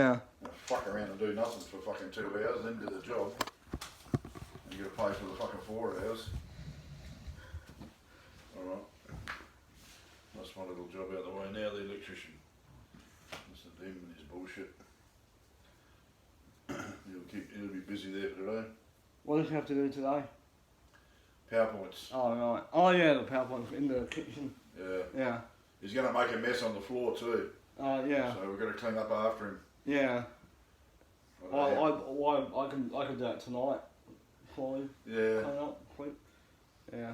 Yeah. Fuck around and do nothing for fucking 2 hours, then do the job. And you gotta pay for the fucking 4 hours. Alright. That's my little job out of the way now, the electrician. Listen to him and his bullshit. He'll be busy there for today. What does he have to do today? PowerPoints. Oh, right. Oh, yeah, the PowerPoint's in the kitchen. Yeah. Yeah. He's gonna make a mess on the floor too. Oh, yeah. So we've got to clean up after him. Yeah. I I can do that tonight. Fine. Yeah. Clean up, quick. Yeah.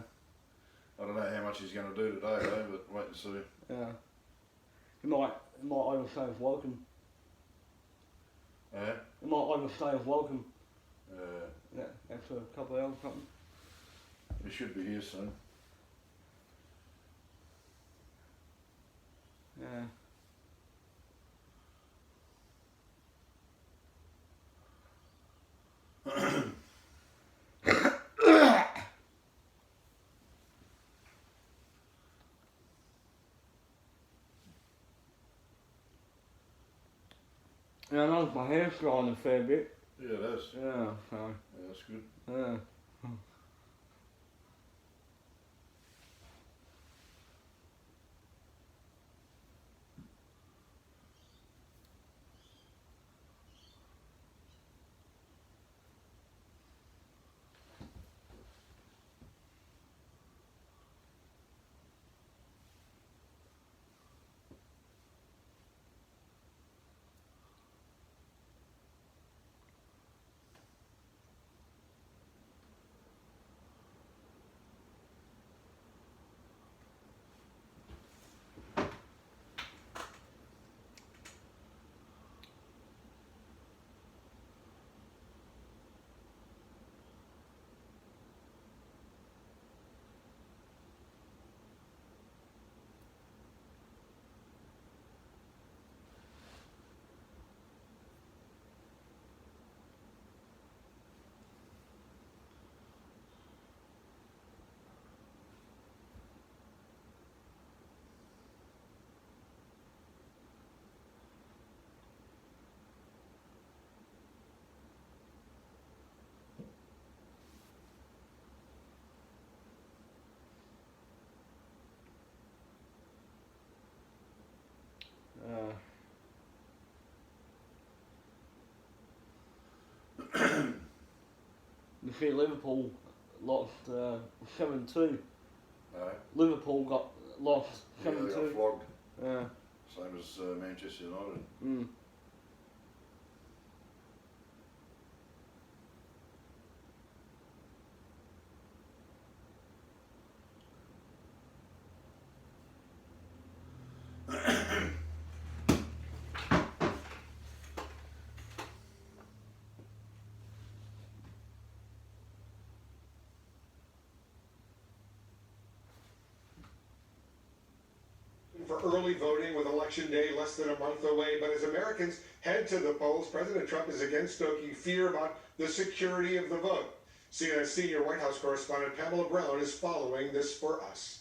I don't know how much he's going to do today though, but wait and see. Yeah. He might overstay his welcome. Yeah? He might overstay his welcome. Yeah. Yeah, extra couple of hours or something. He should be here soon. Yeah. Yeah, I know my hair's growing a fair bit. Yeah, it is. Yeah, so. Yeah, that's good. Yeah. You see, Liverpool lost 7-2. No. Liverpool got lost Yeah, they got 7-2. flogged. Yeah. Same as Manchester United. Mm. For early voting with Election Day less than a month away. But as Americans head to the polls, President Trump is again stoking fear about the security of the vote. CNN senior White House correspondent Pamela Brown is following this for us.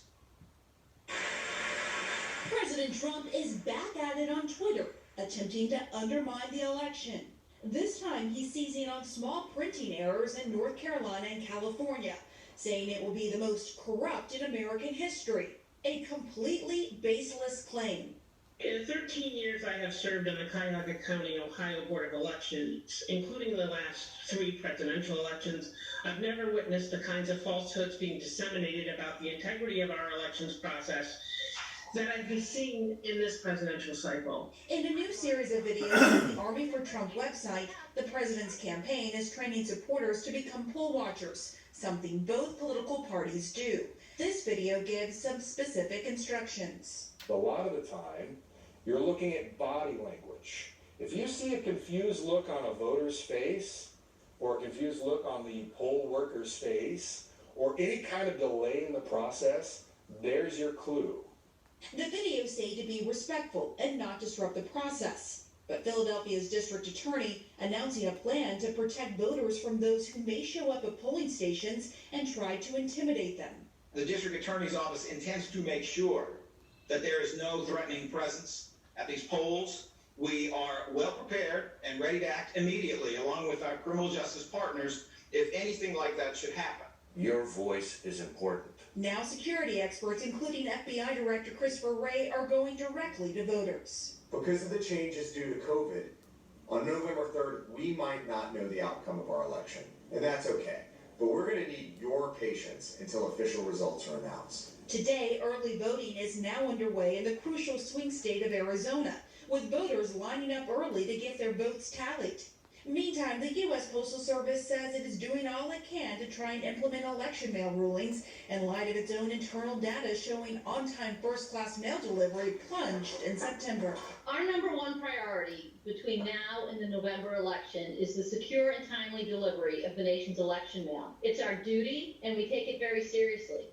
President Trump is back at it on Twitter, attempting to undermine the election. This time he's seizing on small printing errors in North Carolina and California, saying it will be the most corrupt in American history. A completely baseless claim. In the 13 years I have served on the Cuyahoga County, Ohio Board of Elections, including the last 3 presidential elections, I've never witnessed the kinds of falsehoods being disseminated about the integrity of our elections process that I've been seeing in this presidential cycle. In a new series of videos on the Army for Trump website, the president's campaign is training supporters to become poll watchers, something both political parties do. This video gives some specific instructions. A lot of the time, you're looking at body language. If you see a confused look on a voter's face, or a confused look on the poll worker's face, or any kind of delay in the process, there's your clue. The videos say to be respectful and not disrupt the process. But Philadelphia's district attorney announcing a plan to protect voters from those who may show up at polling stations and try to intimidate them. The district attorney's office intends to make sure that there is no threatening presence at these polls We are well prepared and ready to act immediately, along with our criminal justice partners, if anything like that should happen. Your voice is important. Now security experts, including FBI Director Christopher Wray, are going directly to voters. Because of the changes due to COVID, on November 3rd, we might not know the outcome of our election, and that's okay. But we're going to need your patience until official results are announced. Today, early voting is now underway in the crucial swing state of Arizona, with voters lining up early to get their votes tallied. Meantime, the U.S. Postal Service says it is doing all it can to try and implement election mail rulings in light of its own internal data showing on-time first-class mail delivery plunged in September. Our number one priority between now and the November election is the secure and timely delivery of the nation's election mail. It's our duty, and we take it very seriously.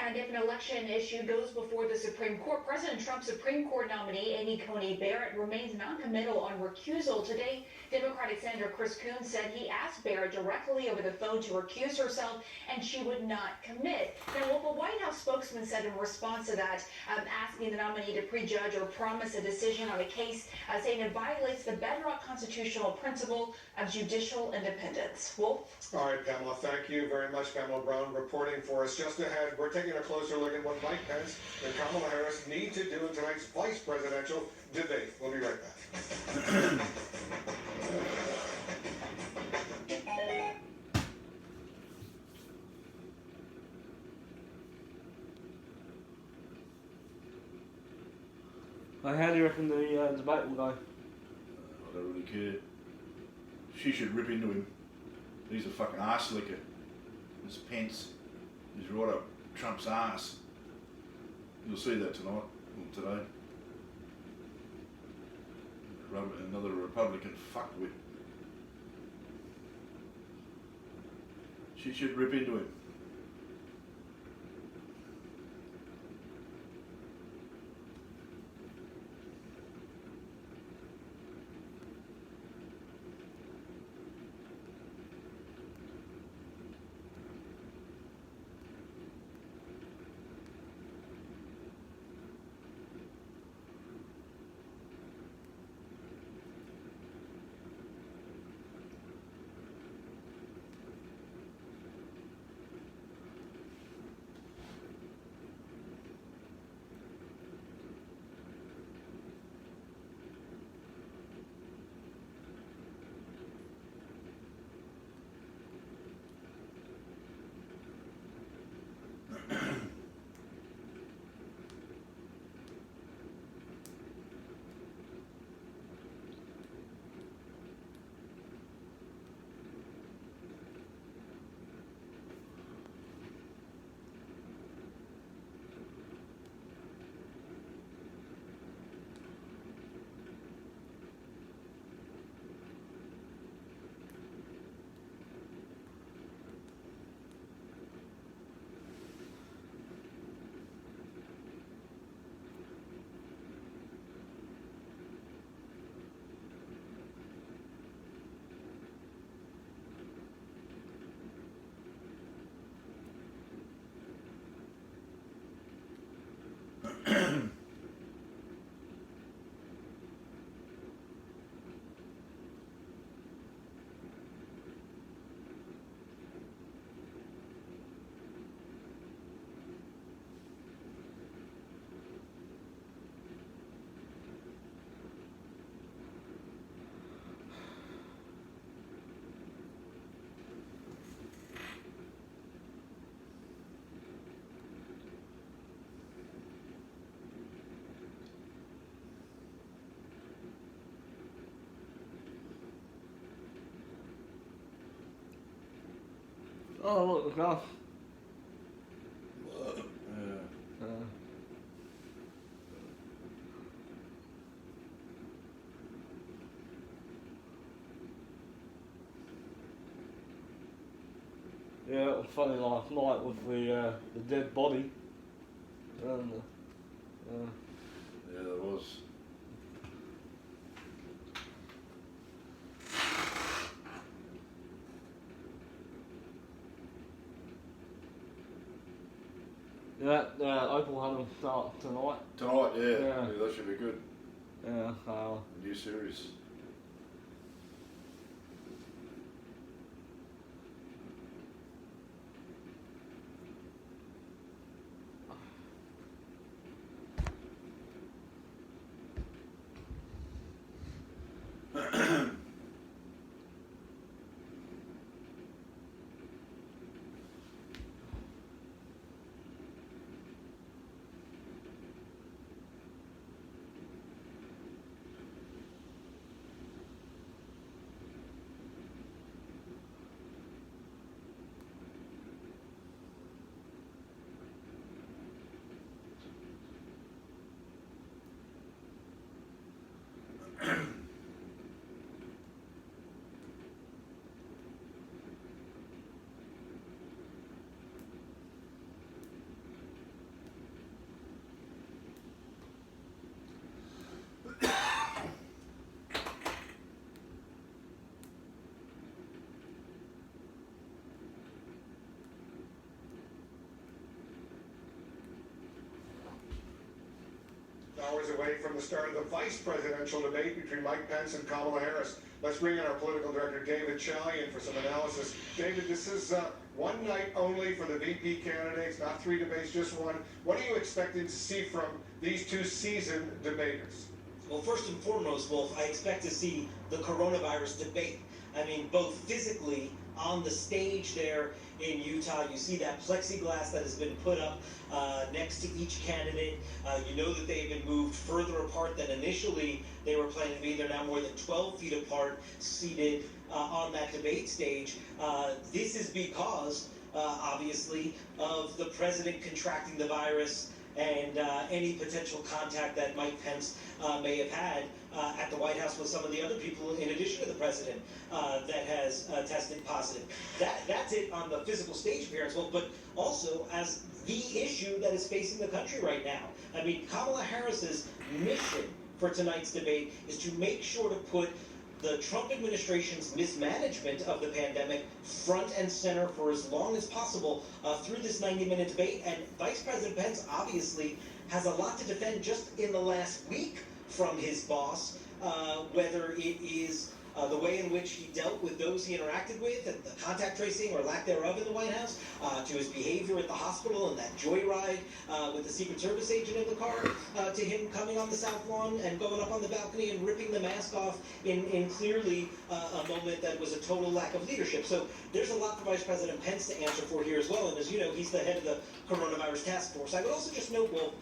And if an election issue goes before the Supreme Court, President Trump's Supreme Court nominee, Amy Coney Barrett, remains noncommittal on recusal. Today, Democratic Senator Chris Coons said he asked Barrett directly over the phone to recuse herself, and she would not commit. Now, what the White House spokesman said in response to that, asking the nominee to prejudge or promise a decision on a case, saying it violates the bedrock constitutional principle of judicial independence. Wolf? All right, Pamela, thank you very much. Pamela Brown reporting for us. Just ahead, we're taking a closer look at what Mike Pence and Kamala Harris need to do in tonight's vice presidential debate. We'll be right back. How do you reckon the debate will go? I don't really care. She should rip into him. He's a fucking arse licker. This Pence is right up Trump's arse. You'll see that tonight, or today. Another Republican fuckwit. She should rip into him. Oh, look, the grass. Yeah, it was funny last night with the dead body. And, Yeah, there was. yeah, Opal had them start tonight. Tonight, yeah. Yeah. That should be good. Yeah. A new series. Hours away from the start of the vice presidential debate between Mike Pence and Kamala Harris. Let's bring in our political director, David Chalian, for some analysis. David, this is one night only for the VP candidates, not three debates, just one. What are you expecting to see from these two seasoned debaters? Well, first and foremost, Wolf, I expect to see the coronavirus debate. I mean, both physically on the stage there in Utah, you see that plexiglass that has been put up next to each candidate. You know that they've been moved further apart than initially they were planning to be. They're now more than 12 feet apart, seated on that debate stage. This is because, obviously, of the president contracting the virus and any potential contact that Mike Pence may have had at the White House with some of the other people, in addition to the president, that has tested positive. That's it on the physical stage appearance, well, but also as the issue that is facing the country right now. I mean, Kamala Harris's mission for tonight's debate is to make sure to put the Trump administration's mismanagement of the pandemic front and center for as long as possible through this 90-minute debate. And Vice President Pence obviously has a lot to defend just in the last week from his boss, whether it is the way in which he dealt with those he interacted with, and the contact tracing or lack thereof in the White House, to his behavior at the hospital and that joyride with the Secret Service agent in the car, to him coming on the South Lawn and going up on the balcony and ripping the mask off in clearly a moment that was a total lack of leadership. So there's a lot for Vice President Pence to answer for here as well. And as you know, he's the head of the coronavirus task force. I would also just note, Wolf,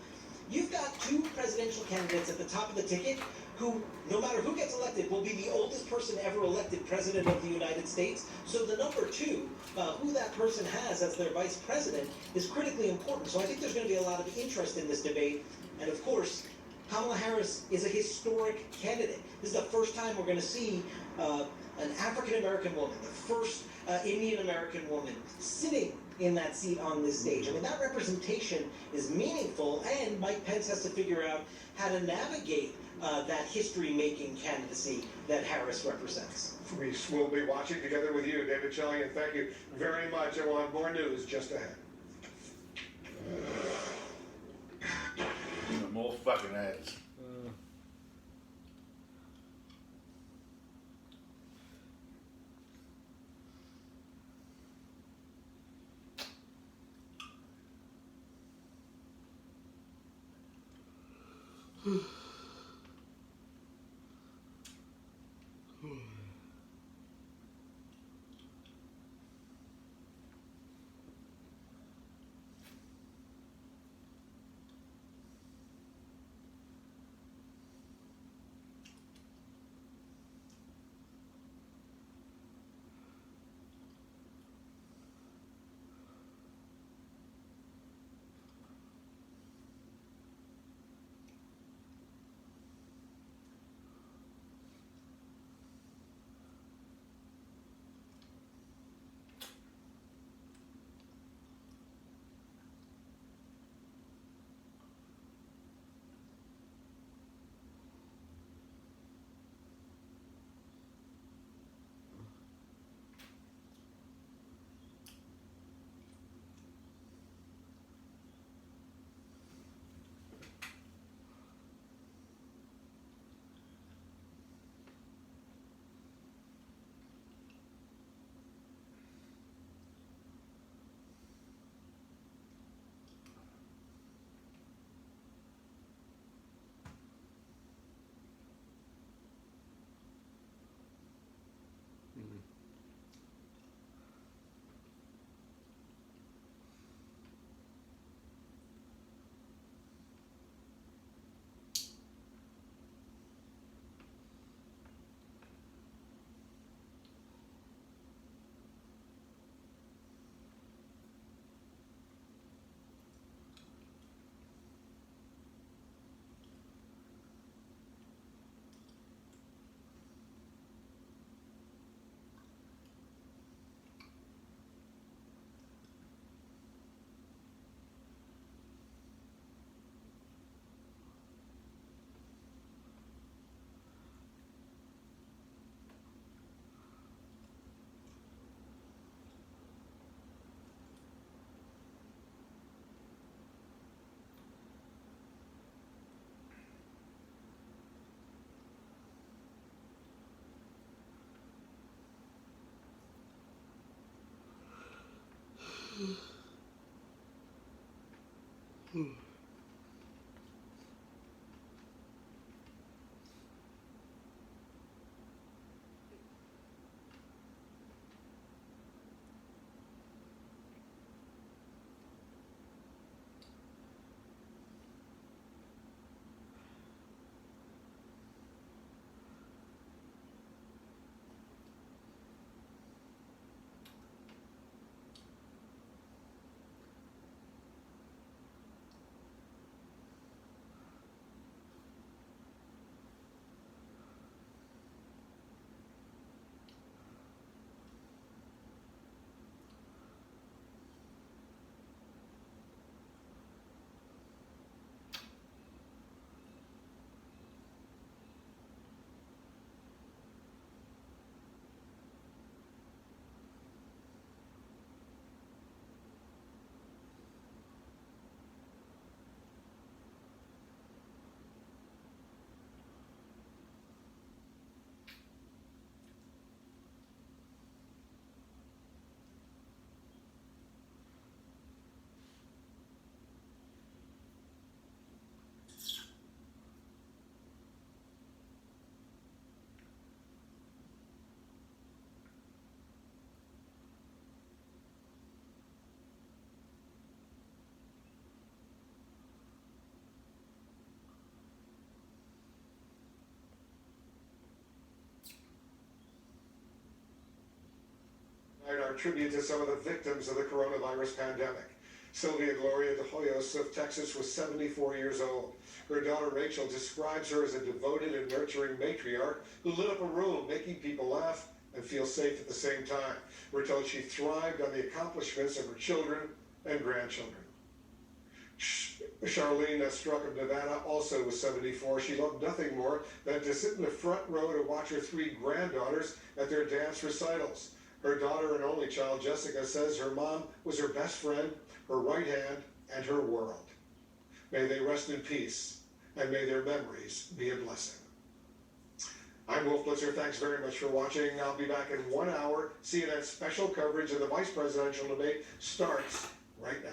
you've got two presidential candidates at the top of the ticket who, no matter who gets elected, will be the oldest person ever elected president of the United States. So the number two, who that person has as their vice president, is critically important. So I think there's going to be a lot of interest in this debate. And of course, Kamala Harris is a historic candidate. This is the first time we're going to see an African-American woman, the first Indian-American woman, sitting in that seat on this stage. I mean, that representation is meaningful, and Mike Pence has to figure out how to navigate that history-making candidacy that Harris represents. We will be watching together with you, David Chalian. Thank you very much, and we'll have more news just ahead. More fucking ads. Our tribute to some of the victims of the coronavirus pandemic. Sylvia Gloria de Hoyos of Texas was 74 years old. Her daughter Rachel describes her as a devoted and nurturing matriarch who lit up a room, making people laugh and feel safe at the same time. We're told she thrived on the accomplishments of her children and grandchildren. Charlene Struck of Nevada also was 74. She loved nothing more than to sit in the front row to watch her 3 granddaughters at their dance recitals. Her daughter and only child, Jessica, says her mom was her best friend, her right hand, and her world. May they rest in peace, and may their memories be a blessing. I'm Wolf Blitzer. Thanks very much for watching. I'll be back in 1 hour. CNN special coverage of the vice presidential debate starts right now.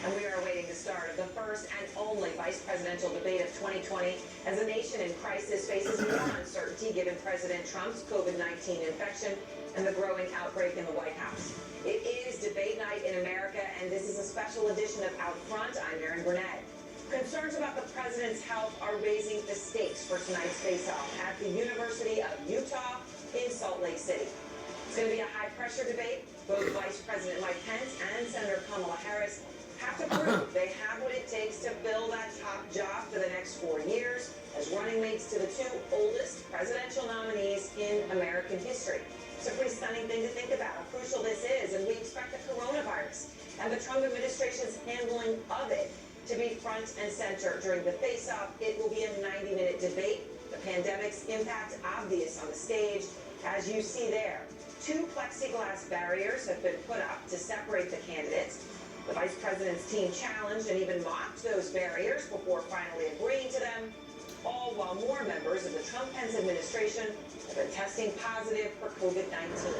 And we are awaiting the start of the first and only vice presidential debate of 2020 as the nation in crisis faces more uncertainty given President Trump's COVID-19 infection and the growing outbreak in the White House. It is debate night in America, and this is a special edition of Out Front. I'm Erin Burnett. Concerns about the president's health are raising the stakes for tonight's face-off at the University of Utah in Salt Lake City. It's going to be a high-pressure debate. Both Vice President Mike Pence and Senator Kamala Harris have to prove they have what it takes to fill that top job for the next 4 years as running mates to the 2 oldest presidential nominees in American history. It's a pretty stunning thing to think about how crucial this is, and we expect the coronavirus and the Trump administration's handling of it to be front and center during the face-off. It will be a 90-minute debate. The pandemic's impact obvious on the stage. As you see there, 2 plexiglass barriers have been put up to separate the candidates. The vice president's team challenged and even mocked those barriers before finally agreeing to them, all while more members of the Trump-Pence administration have been testing positive for COVID-19.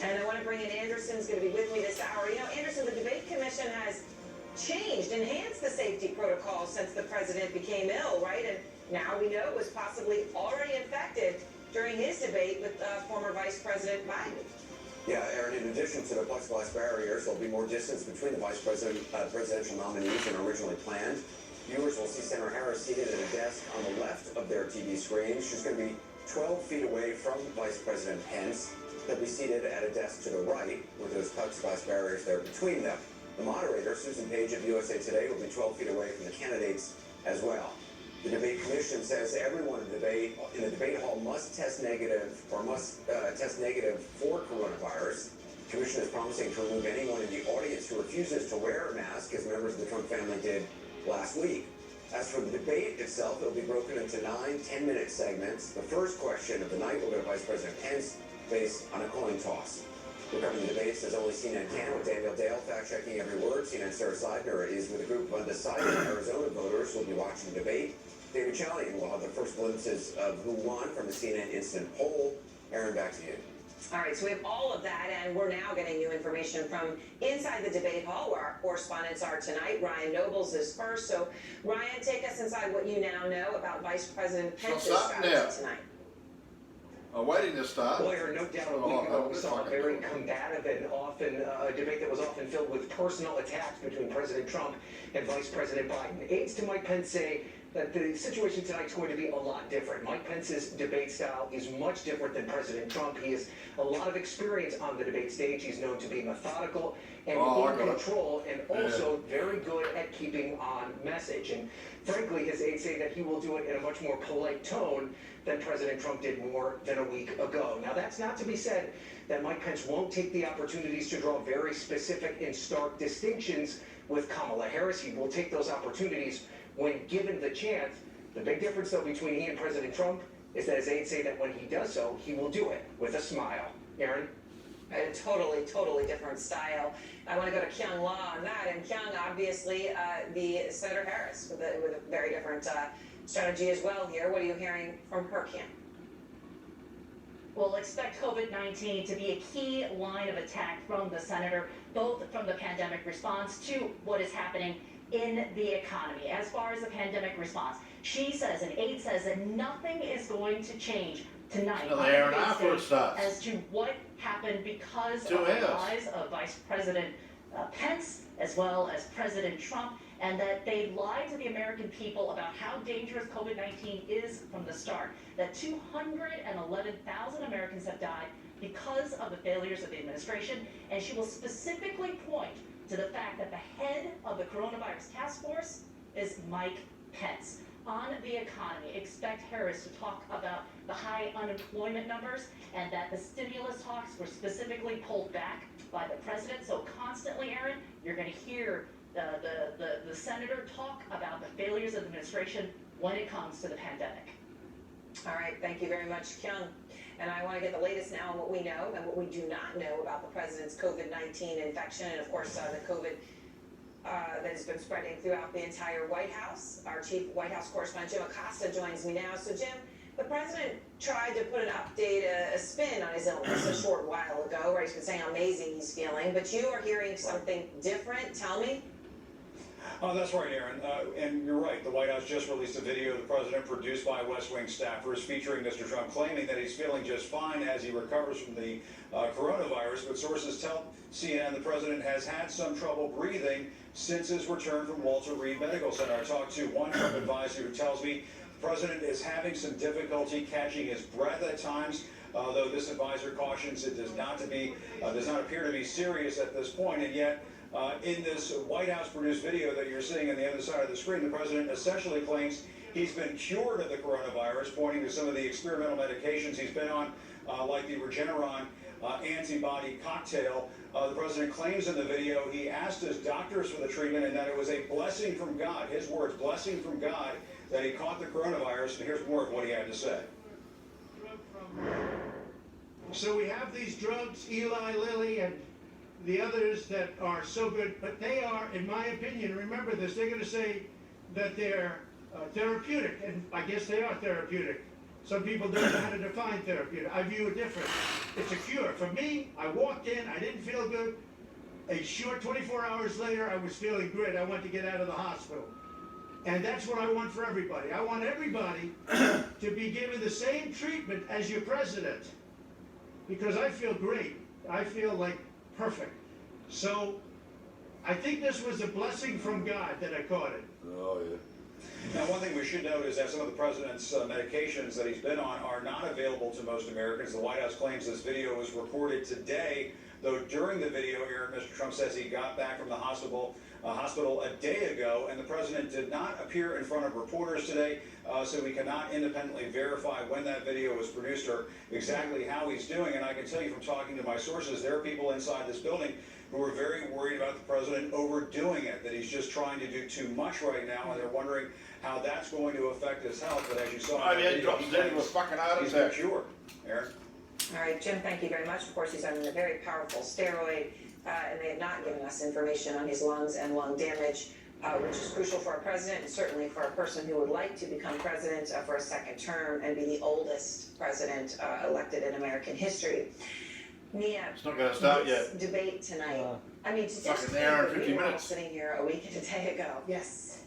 And I want to bring in Anderson, who's going to be with me this hour. You know, Anderson, the debate commission has changed, enhanced the safety protocols since the president became ill, right? And now we know it was possibly already infected during his debate with former Vice President Biden. Yeah, Aaron, in addition to the plexiglass barriers, there'll be more distance between the presidential nominees than originally planned. Viewers will see Senator Harris seated at a desk on the left of their TV screens. She's going to be 12 feet away from Vice President Pence. They'll be seated at a desk to the right with those plexiglass barriers there between them. The moderator, Susan Page of USA Today, will be 12 feet away from the candidates as well. The debate commission says everyone in the debate hall must test negative for coronavirus. The commission is promising to remove anyone in the audience who refuses to wear a mask, as members of the Trump family did last week. As for the debate itself, it'll be broken into 9 10-minute segments. The first question of the night will go to Vice President Pence based on a coin toss. We're covering the debates as only CNN can with Daniel Dale fact-checking every word. CNN's Sarah Seidner is with a group of undecided Arizona voters who will be watching the debate. David Chalian will have the first glimpses of who won from the CNN Instant Poll. Aaron, back to you. All right, so we have all of that, and we're now getting new information from inside the debate hall where our correspondents are tonight. Ryan Nobles is first. So, Ryan, take us inside what you now know about Vice President Pence's strategy tonight. I'm waiting to start. Well, no doubt we saw a very combative and often a debate that was often filled with personal attacks between President Trump and Vice President Biden. Aides to Mike Pence say that the situation tonight is going to be a lot different. Mike Pence's debate style is much different than President Trump. He has a lot of experience on the debate stage. He's known to be methodical and in control, and also very good at keeping on message. And frankly, his aides say that he will do it in a much more polite tone than President Trump did more than a week ago. Now, that's not to be said that Mike Pence won't take the opportunities to draw very specific and stark distinctions with Kamala Harris. He will take those opportunities when given the chance. The big difference, though, between he and President Trump is that his aides say that when he does so, he will do it with a smile. Aaron? A totally different style. I want to go to Kyung Lah on that. And Kyung, obviously, the Senator Harris with a very different strategy as well here. What are you hearing from her camp? We'll expect COVID-19 to be a key line of attack from the senator, both from the pandemic response to what is happening in the economy. As far as the pandemic response, she says, and aide says, that nothing is going to change tonight as to what happened because of the rise of Vice President Pence as well as President Trump, and that they lied to the American people about how dangerous COVID-19 is from the start, that 211,000 Americans have died because of the failures of the administration, and she will specifically point to the fact that the head of the coronavirus task force is Mike Pence. On the economy, expect Harris to talk about the high unemployment numbers and that the stimulus talks were specifically pulled back by the president. So constantly, Aaron, you're going to hear the senator talk about the failures of the administration when it comes to the pandemic. All right, thank you very much, Kyung. And I want to get the latest now on what we know and what we do not know about the president's COVID-19 infection and, of course, the COVID that has been spreading throughout the entire White House. Our chief White House correspondent, Jim Acosta, joins me now. So, Jim, the president tried to put an update, a spin on his illness a short while ago, where he's been saying how amazing he's feeling. But you are hearing something different. Tell me. Oh, that's right, Aaron. And you're right. The White House just released a video of the president produced by West Wing staffers featuring Mr. Trump claiming that he's feeling just fine as he recovers from the coronavirus. But sources tell CNN the president has had some trouble breathing since his return from Walter Reed Medical Center. I talked to one Trump advisor who tells me the president is having some difficulty catching his breath at times, though this advisor cautions it does not appear to be serious at this point. And yet, in this White House produced video that you're seeing on the other side of the screen, the president essentially claims he's been cured of the coronavirus, pointing to some of the experimental medications he's been on, like the Regeneron antibody cocktail. The president claims in the video he asked his doctors for the treatment and that it was a blessing from God, his words, blessing from God, that he caught the coronavirus. And here's more of what he had to say. So we have these drugs, Eli Lilly and the others that are so good, but they are, in my opinion, remember this, they're going to say that they're therapeutic, and I guess they are therapeutic. Some people don't know how to define therapeutic. I view it different. It's a cure. For me, I walked in, I didn't feel good. A short 24 hours later, I was feeling great. I went to get out of the hospital. And that's what I want for everybody. I want everybody to be given the same treatment as your president. Because I feel great. I feel like perfect. So I think this was a blessing from God that I caught it. Oh, yeah. Now, one thing we should note is that some of the president's medications that he's been on are not available to most Americans. The White House claims this video was recorded today, though during the video, Aaron, Mr. Trump says he got back from the hospital a day ago, and the president did not appear in front of reporters today, so we cannot independently verify when that video was produced or exactly how he's doing. And I can tell you from talking to my sources, there are people inside this building who are very worried about the president overdoing it, that he's just trying to do too much right now, and they're wondering how that's going to affect his health. But as you saw, he drops dead of a fucking heart attack. He's cured, Aaron. All right, Jim, thank you very much. Of course, he's on a very powerful steroid, and they have not given us information on his lungs and lung damage, which is crucial for a president and certainly for a person who would like to become president for a second term and be the oldest president elected in American history. Nia, It's not going to start this yet. debate tonight. I mean, to just Fucking hour and 50 we were all minutes. sitting here a week and a day ago. Yes.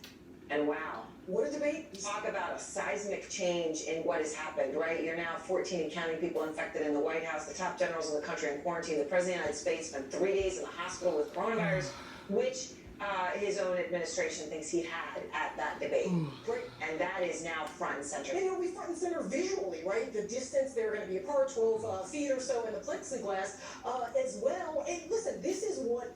And wow, What a debate. talk about a seismic change in what has happened, right? You're now 14 and counting people infected in the White House, the top generals in the country in quarantine, the President of the United States spent 3 days in the hospital with coronavirus, which his own administration thinks he had at that debate. Right. And that is now front and center. And it'll be front and center visually, right? The distance, they're going to be apart 12 feet or so in the plexiglass as well. And listen, this is what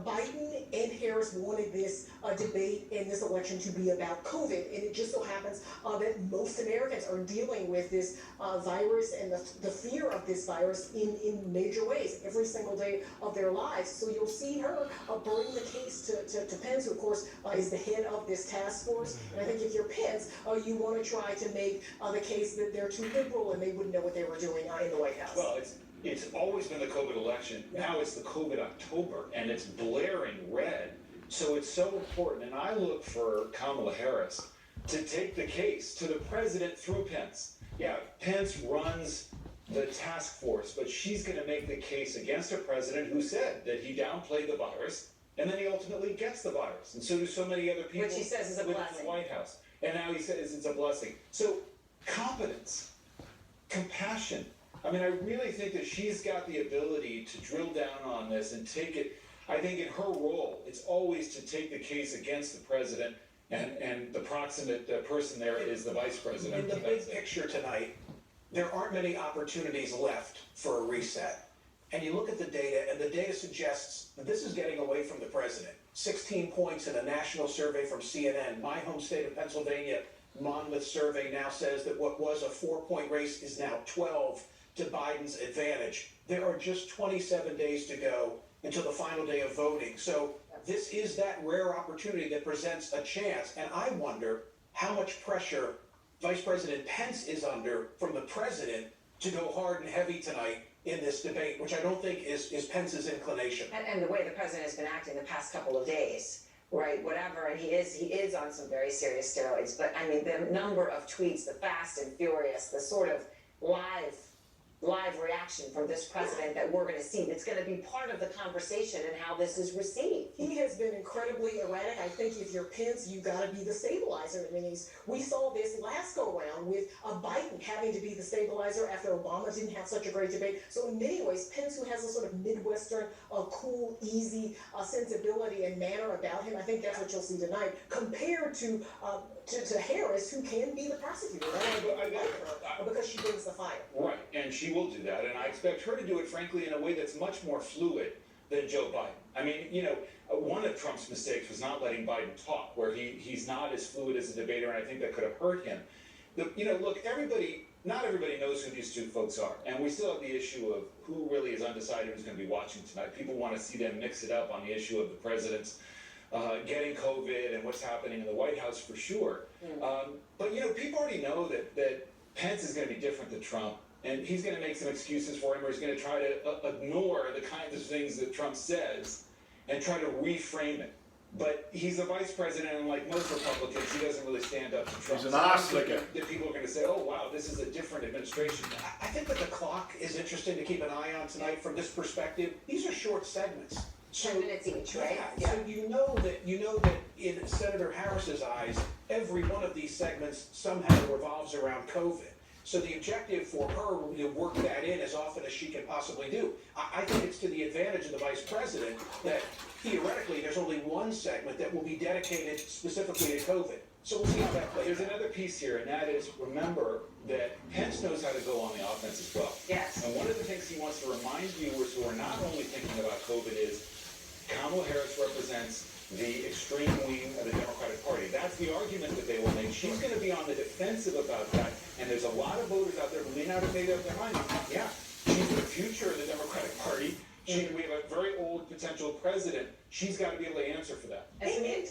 Biden and Harris wanted this debate and this election to be about COVID. And it just so happens that most Americans are dealing with this virus and the fear of this virus in major ways every single day of their lives. So you'll see her bring the case to Pence, who of course is the head of this task force. And I think if you're Pence, you want to try to make the case that they're too liberal and they wouldn't know what they were doing in the White House. Well, it's always been the COVID election. Now it's the COVID October, and it's blaring red. So it's so important. And I look for Kamala Harris to take the case to the president through Pence. Yeah, Pence runs the task force, but she's going to make the case against a president who said that he downplayed the virus, and then he ultimately gets the virus. And so do so many other people Which he says is a within blessing. the White House. And now he says it's a blessing. So competence, compassion. I mean, I really think that she's got the ability to drill down on this and take it. I think in her role, it's always to take the case against the president, and the proximate person there is the vice president. In the big picture tonight, there aren't many opportunities left for a reset. And you look at the data, and the data suggests that this is getting away from the president. 16 points in a national survey from CNN. My home state of Pennsylvania, Monmouth survey now says that what was a 4-point race is now 12 to Biden's advantage. There are just 27 days to go until the final day of voting. So this is that rare opportunity that presents a chance. And I wonder how much pressure Vice President Pence is under from the president to go hard and heavy tonight in this debate, which I don't think is Pence's inclination. And the way the president has been acting the past couple of days, right? Whatever, and he is on some very serious steroids. But I mean, the number of tweets, the fast and furious, the sort of live reaction from this president that we're going to see, that's going to be part of the conversation and how this is received. He has been incredibly erratic. I think if you're Pence, you got to be the stabilizer. I mean, we saw this last go round with Biden having to be the stabilizer after Obama didn't have such a great debate. So in many ways, Pence, who has a sort of Midwestern, cool, easy sensibility and manner about him, I think that's what you'll see tonight, compared to Harris, who can be the prosecutor. I like her because she brings the fire. Right, and she will do that, and I expect her to do it, frankly, in a way that's much more fluid than Joe Biden. I mean, you know, one of Trump's mistakes was not letting Biden talk, where he's not as fluid as a debater, and I think that could have hurt him. Look, not everybody knows who these two folks are, and we still have the issue of who really is undecided who's going to be watching tonight. People want to see them mix it up on the issue of the president's getting COVID and what's happening in the White House for sure. But, people already know that Pence is going to be different than Trump, and he's going to make some excuses for him, or he's going to try to ignore the kinds of things that Trump says and try to reframe it. But he's a vice president, and like most Republicans, he doesn't really stand up to Trump. He's an ass So I licker. think that people are going to say, oh, wow, this is a different administration. I think that the clock is interesting to keep an eye on tonight from this perspective. These are short segments. 10 minutes each, right? Yeah. So you know that in Senator Harris's eyes, every one of these segments somehow revolves around COVID. So the objective for her will be to work that in as often as she can possibly do. I think it's to the advantage of the vice president that theoretically there's only one segment that will be dedicated specifically to COVID. So we'll see how that plays. There's another piece here, and that is, remember that Pence knows how to go on the offense as well. Yes. And one of the things he wants to remind viewers who are not only thinking about COVID is Kamala Harris represents the extreme wing of the Democratic Party. That's the argument that they will make. She's going to be on the defensive about that, and there's a lot of voters out there who may not have made up their mind. Yeah, she's the future of the Democratic Party. We have a very old potential president. She's got to be able to answer for that. Go ahead.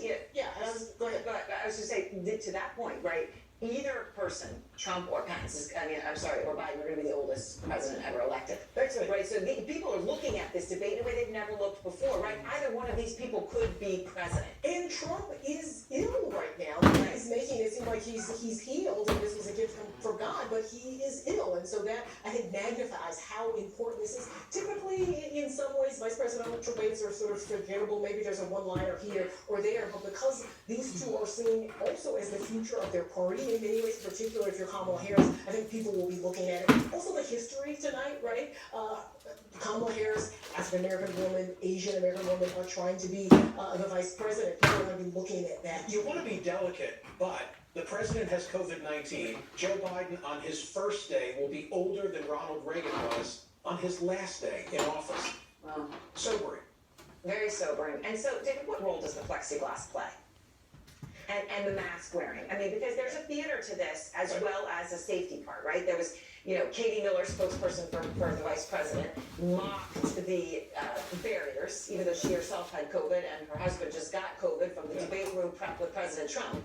I was going to say, to that point, right? either person, Trump or Pence, or Biden, are going to be the oldest president ever elected. That's right. Right, so people are looking at this debate in a way they've never looked before, right? Either one of these people could be president. And Trump is ill right now. He's making it seem like he's healed and this was a gift from God, but he is ill. And so that, I think, magnifies how important this is. Typically, in some ways, vice presidential debates are sort of forgettable. Maybe there's a one-liner here or there, but because these two are seen also as the future of their party in many ways, particularly if you're Kamala Harris, I think people will be looking at it. Also the history tonight, right? Kamala Harris, African-American woman, Asian-American woman are trying to be the vice president. People are going to be looking at that. You want to be delicate, but the president has COVID-19. Joe Biden on his first day will be older than Ronald Reagan was on his last day in office. Wow. Sobering. Very sobering. And so, David, what role does the plexiglass play? And the mask wearing? I mean, because there's a theater to this as well as a safety part, right? There was, Katie Miller, spokesperson for the vice president, mocked the barriers, even though she herself had COVID and her husband just got COVID from the debate room prep with President Trump.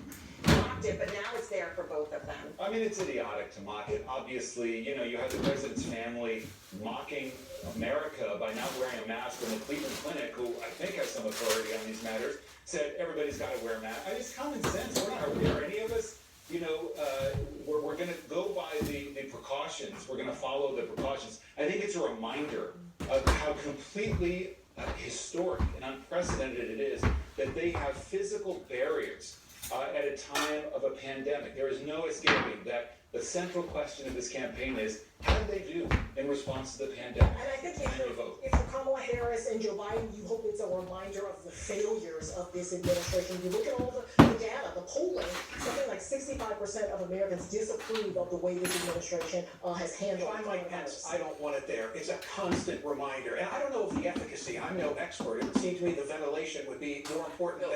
Mocked it, but now it's there for both of them. I mean, it's idiotic to mock it. Obviously, you have the president's family mocking America by not wearing a mask, when the Cleveland Clinic, who I think has some authority on these matters, said everybody's got to wear a mask. I mean, it's common sense. Are any of us, we're going to go by the precautions. We're going to follow the precautions. I think it's a reminder of how completely historic and unprecedented it is that they have physical barriers at a time of a pandemic. There is no escaping that. The central question of this campaign is, how did they do in response to the pandemic? And I think if you're Kamala Harris and Joe Biden, you hope it's a reminder of the failures of this administration. You look at all the data, the polling, something like 65% of Americans disapprove of the way this administration has handled If I'm Mike Pence, I don't want it there. It's a constant reminder. And I don't know if the efficacy, I'm no expert. It would seem to me the ventilation would be more important than...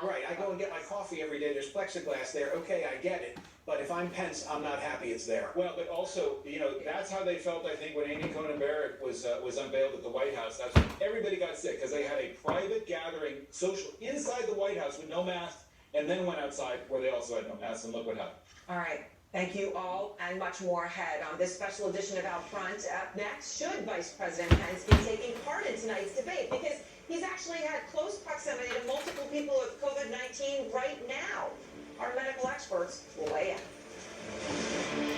Right, I go and get my coffee every day. There's plexiglass there. Okay, I get it. But if I'm Pence, I'm not happy it's there. Well, but also, that's how they felt, I think, when Amy Coney Barrett was unveiled at the White House. That's when everybody got sick, because they had a private gathering, social, inside the White House with no mask, and then went outside where they also had no masks, and look what happened. All right. Thank you all, and much more ahead on this special edition of Out Front. Up next, should Vice President Pence be taking part in tonight's debate? Because he's actually had close proximity to multiple people with COVID-19 right now. Our medical experts will weigh in.